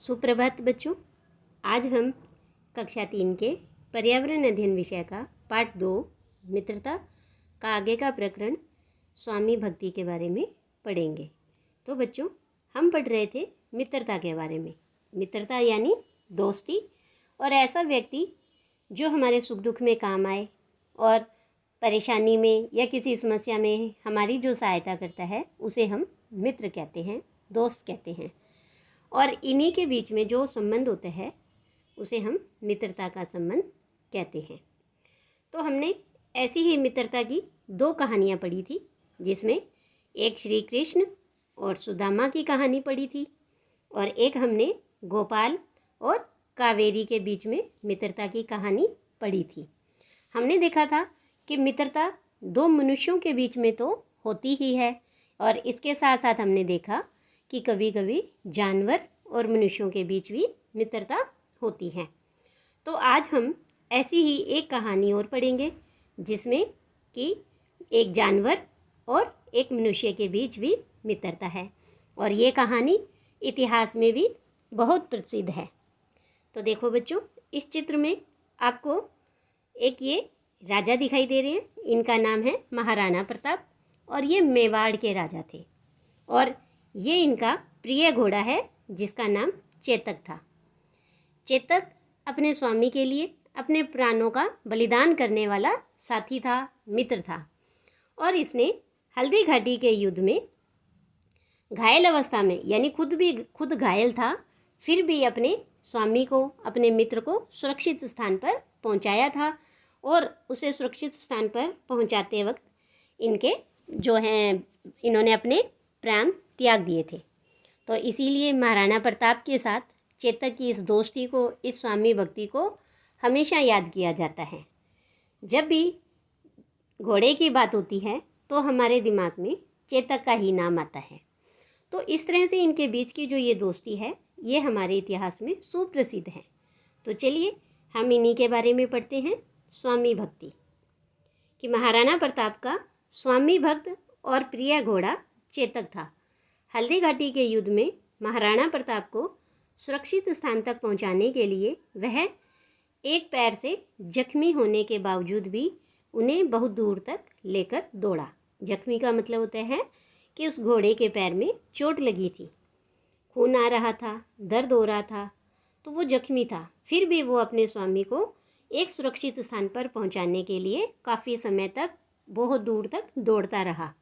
सुप्रभात बच्चों। आज हम कक्षा 3 के पर्यावरण अध्ययन विषय का पाठ 2 मित्रता का आगे का प्रकरण स्वामी भक्ति के बारे में पढ़ेंगे। तो बच्चों, हम पढ़ रहे थे मित्रता के बारे में। मित्रता यानी दोस्ती और ऐसा व्यक्ति जो हमारे सुख दुख में काम आए और परेशानी में या किसी समस्या में हमारी जो सहायता करता है उसे हम मित्र कहते हैं, दोस्त कहते हैं। और इन्हीं के बीच में जो संबंध होता है उसे हम मित्रता का संबंध कहते हैं। तो हमने ऐसी ही मित्रता की 2 कहानियाँ पढ़ी थी, जिसमें एक श्री कृष्ण और सुदामा की कहानी पढ़ी थी और एक हमने गोपाल और कावेरी के बीच में मित्रता की कहानी पढ़ी थी। हमने देखा था कि मित्रता 2 मनुष्यों के बीच में तो होती ही है और इसके साथ साथ हमने देखा कि कभी कभी जानवर और मनुष्यों के बीच भी मित्रता होती है। तो आज हम ऐसी ही एक कहानी और पढ़ेंगे जिसमें कि एक जानवर और एक मनुष्य के बीच भी मित्रता है और ये कहानी इतिहास में भी बहुत प्रसिद्ध है। तो देखो बच्चों, इस चित्र में आपको एक ये राजा दिखाई दे रहे हैं। इनका नाम है महाराणा प्रताप और ये मेवाड़ के राजा थे और ये इनका प्रिय घोड़ा है जिसका नाम चेतक था। चेतक अपने स्वामी के लिए अपने प्राणों का बलिदान करने वाला साथी था, मित्र था और इसने हल्दी घाटी के युद्ध में घायल अवस्था में, यानी खुद घायल था, फिर भी अपने स्वामी को, अपने मित्र को सुरक्षित स्थान पर पहुंचाया था और उसे सुरक्षित स्थान पर पहुंचाते वक्त इन्होंने अपने प्राण त्याग दिए थे। तो इसीलिए महाराणा प्रताप के साथ चेतक की इस दोस्ती को, इस स्वामी भक्ति को हमेशा याद किया जाता है। जब भी घोड़े की बात होती है तो हमारे दिमाग में चेतक का ही नाम आता है। तो इस तरह से इनके बीच की जो ये दोस्ती है ये हमारे इतिहास में सुप्रसिद्ध है। तो चलिए हम इन्हीं के बारे में पढ़ते हैं। स्वामी भक्ति कि महाराणा प्रताप का स्वामी भक्त और प्रिय घोड़ा चेतक था। हल्दी घाटी के युद्ध में महाराणा प्रताप को सुरक्षित स्थान तक पहुंचाने के लिए वह एक पैर से जख्मी होने के बावजूद भी उन्हें बहुत दूर तक लेकर दौड़ा। जख्मी का मतलब होता है कि उस घोड़े के पैर में चोट लगी थी, खून आ रहा था, दर्द हो रहा था, तो वो जख्मी था। फिर भी वो अपने स्वामी को एक सुरक्षित स्थान पर पहुंचाने के लिए काफ़ी समय तक, बहुत दूर तक दौड़ता रहा।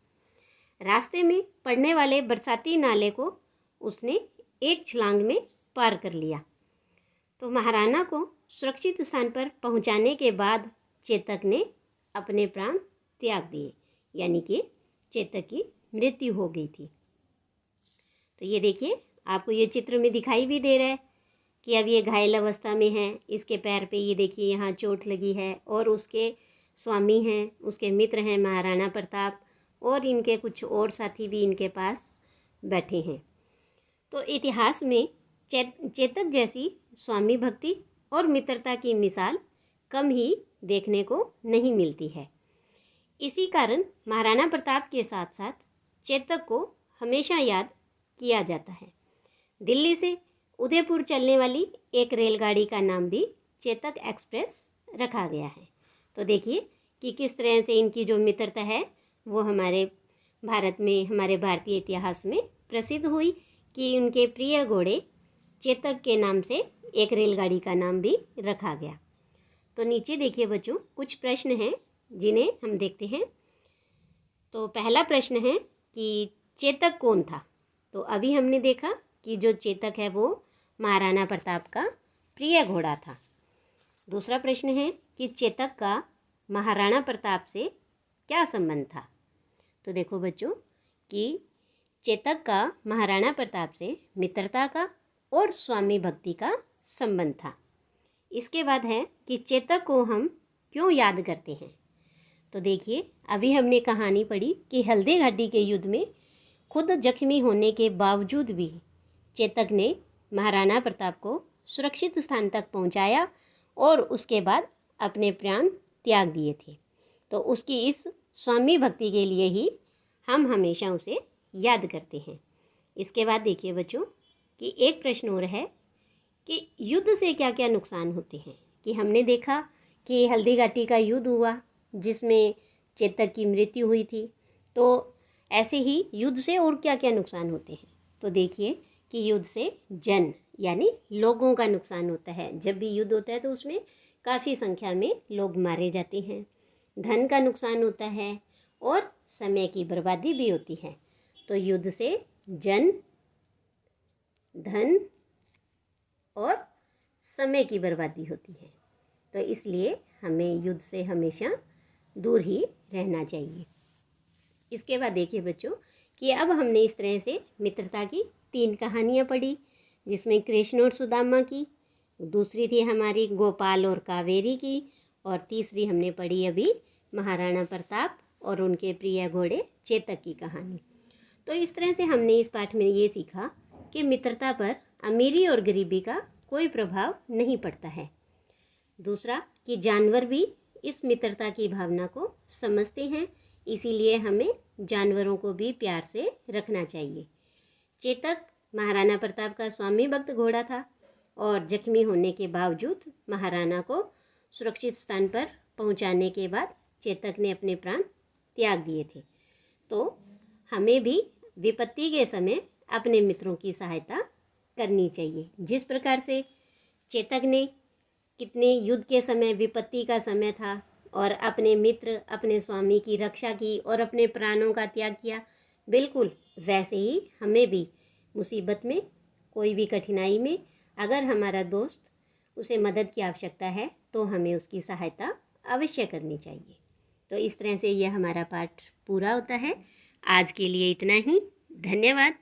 रास्ते में पड़ने वाले बरसाती नाले को उसने एक छलांग में पार कर लिया। तो महाराणा को सुरक्षित स्थान पर पहुंचाने के बाद चेतक ने अपने प्राण त्याग दिए, यानी कि चेतक की मृत्यु हो गई थी। तो ये देखिए, आपको ये चित्र में दिखाई भी दे रहा है कि अब ये घायल अवस्था में है। इसके पैर पे ये देखिए यहाँ चोट लगी है और उसके स्वामी हैं, उसके मित्र हैं महाराणा प्रताप और इनके कुछ और साथी भी इनके पास बैठे हैं। तो इतिहास में चेतक जैसी स्वामी भक्ति और मित्रता की मिसाल कम ही देखने को नहीं मिलती है। इसी कारण महाराणा प्रताप के साथ साथ चेतक को हमेशा याद किया जाता है। दिल्ली से उदयपुर चलने वाली एक रेलगाड़ी का नाम भी चेतक एक्सप्रेस रखा गया है। तो देखिए कि किस तरह से इनकी जो मित्रता है वो हमारे भारत में, हमारे भारतीय इतिहास में प्रसिद्ध हुई कि उनके प्रिय घोड़े चेतक के नाम से एक रेलगाड़ी का नाम भी रखा गया। तो नीचे देखिए बच्चों, कुछ प्रश्न हैं जिन्हें हम देखते हैं। तो पहला प्रश्न है कि चेतक कौन था। तो अभी हमने देखा कि जो चेतक है वो महाराणा प्रताप का प्रिय घोड़ा था। दूसरा प्रश्न है कि चेतक का महाराणा प्रताप से क्या संबंध था। तो देखो बच्चों कि चेतक का महाराणा प्रताप से मित्रता का और स्वामी भक्ति का संबंध था। इसके बाद है कि चेतक को हम क्यों याद करते हैं। तो देखिए, अभी हमने कहानी पढ़ी कि हल्दी घाटी के युद्ध में खुद जख्मी होने के बावजूद भी चेतक ने महाराणा प्रताप को सुरक्षित स्थान तक पहुंचाया और उसके बाद अपने प्राण त्याग दिए थे। तो उसकी इस स्वामी भक्ति के लिए ही हम हमेशा उसे याद करते हैं। इसके बाद देखिए बच्चों कि एक प्रश्न और है कि युद्ध से क्या क्या नुकसान होते हैं। कि हमने देखा कि हल्दी घाटी का युद्ध हुआ जिसमें चेतक की मृत्यु हुई थी। तो ऐसे ही युद्ध से और क्या क्या नुकसान होते हैं। तो देखिए कि युद्ध से जन यानी लोगों का नुकसान होता है। जब भी युद्ध होता है तो उसमें काफ़ी संख्या में लोग मारे जाते हैं। धन का नुकसान होता है और समय की बर्बादी भी होती है। तो युद्ध से जन, धन और समय की बर्बादी होती है। तो इसलिए हमें युद्ध से हमेशा दूर ही रहना चाहिए। इसके बाद देखिए बच्चों कि अब हमने इस तरह से मित्रता की 3 कहानियाँ पढ़ी, जिसमें कृष्ण और सुदामा की, दूसरी थी हमारी गोपाल और कावेरी की, और तीसरी हमने पढ़ी अभी महाराणा प्रताप और उनके प्रिय घोड़े चेतक की कहानी। तो इस तरह से हमने इस पाठ में ये सीखा कि मित्रता पर अमीरी और गरीबी का कोई प्रभाव नहीं पड़ता है। दूसरा कि जानवर भी इस मित्रता की भावना को समझते हैं, इसीलिए हमें जानवरों को भी प्यार से रखना चाहिए। चेतक महाराणा प्रताप का स्वामी भक्त घोड़ा था और जख्मी होने के बावजूद महाराणा को सुरक्षित स्थान पर पहुंचाने के बाद चेतक ने अपने प्राण त्याग दिए थे। तो हमें भी विपत्ति के समय अपने मित्रों की सहायता करनी चाहिए। जिस प्रकार से चेतक ने कितने युद्ध के समय, विपत्ति का समय था, और अपने मित्र, अपने स्वामी की रक्षा की और अपने प्राणों का त्याग किया, बिल्कुल वैसे ही हमें भी मुसीबत में, कोई भी कठिनाई में अगर हमारा दोस्त, उसे मदद की आवश्यकता है तो हमें उसकी सहायता अवश्य करनी चाहिए। तो इस तरह से यह हमारा पाठ पूरा होता है। आज के लिए इतना ही। धन्यवाद।